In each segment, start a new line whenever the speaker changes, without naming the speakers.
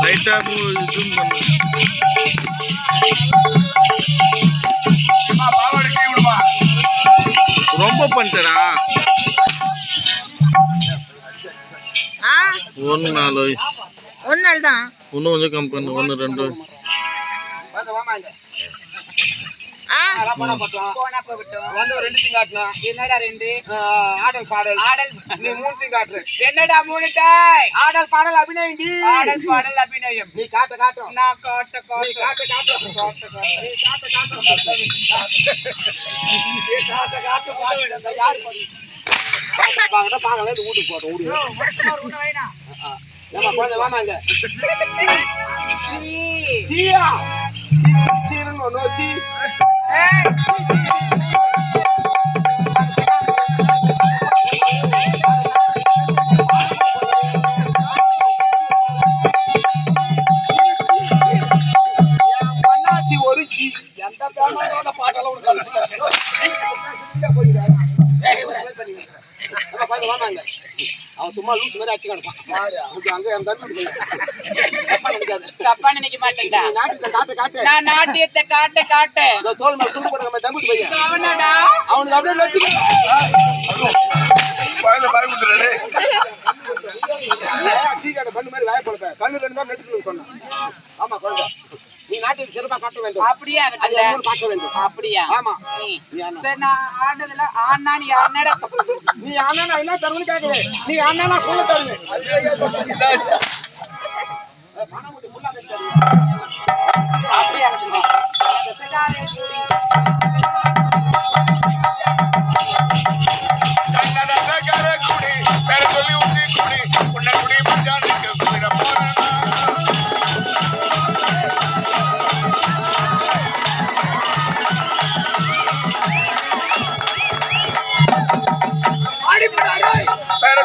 லைட்டா ஜூம் பண்ணு. ரொம்ப பண்ணிட்டடா. 1 4
1 நாள் தான்.
இன்னும் கொஞ்சம் கம் பண்ணு. 1 2
என்னடா 2 ஆடல் பாடல் நீ 3 காட்டுற. என்னடா 3 டாய் ஆடல் பாடல் அபிநயம். ஆடல் பாடல் அபிநயம் நீ காட்ட நான் காட்ட நீ காட்ட நீ காட்ட பாடு யார் பாடு பாங்கல வீட்டுக்கு போறோம் ஓடி ஏமா போங்க வாமாங்க சீயா சீரனோ நோச்சி அவன் சும்மா லூஸ் மாதிரி அடிச்சு கிடப்பான். அங்க என் தம்பி தப்பா நினைக்க மாட்டேன்டா. நான் நாட்டியத்தை காட்டு தோல் மேல துண்டு போட்ட நம்ம தம்பி பையன் அவனுக்கு அப்படியே நெட்டு டீ கடை பண்ணு மாதிரி வாய போட கண்ணு 2 தான் நெட்டு சொன்னான். ஆமா குழந்தை நீ நாட்டியத்தை சிறப்பா காட்ட வேண்டும். அப்படியே பார்க்க வேண்டும். அப்படியா? ஆமா. சரி நான் ஆண்டதுல ஆனா நீ ஆனடா நீ ஆனா நான் என்ன தருவன்னு கேக்குறேன். நீ ஆனா நான் கூட தருவேன். பணம் போட்டு புல்லா கட்டி அப்படியே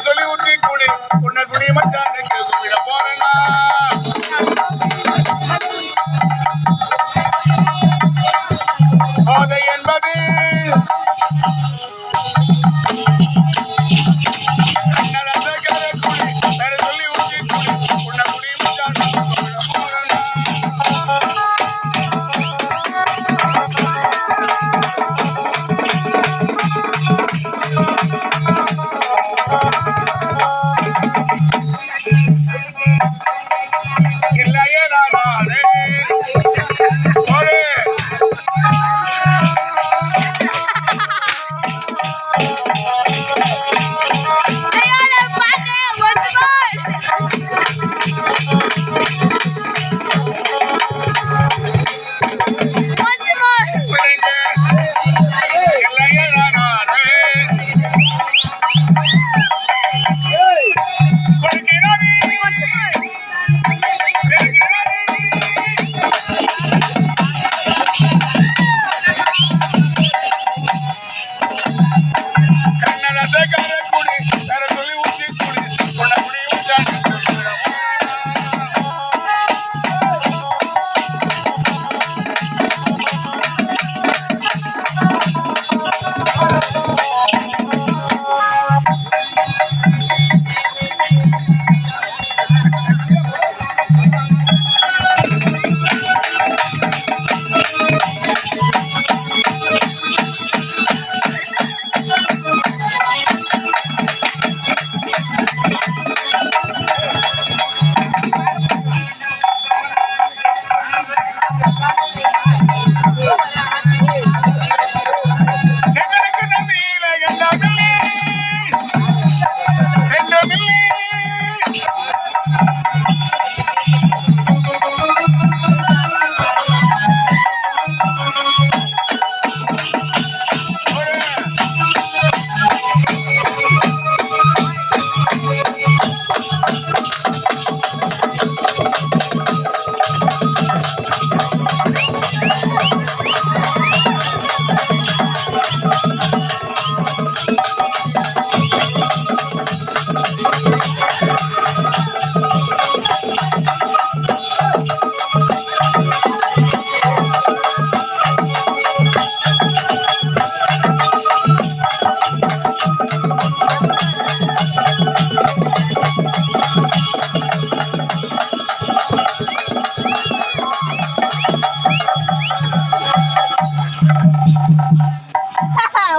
சொல்லி ஊத்தி கூடி உன்னை குடி மச்சானுக்கு கும்பிட போறேன்னா போதை என்பது சொல்லி ஊத்தி கூடி உன்னை குடி மச்சானுக்கு கும்பிட போறேன்னா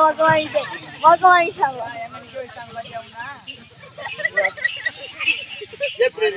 மொக்க வாங்கிட்டேன் மொக்க வாங்கிட்டாங்க
எப்படி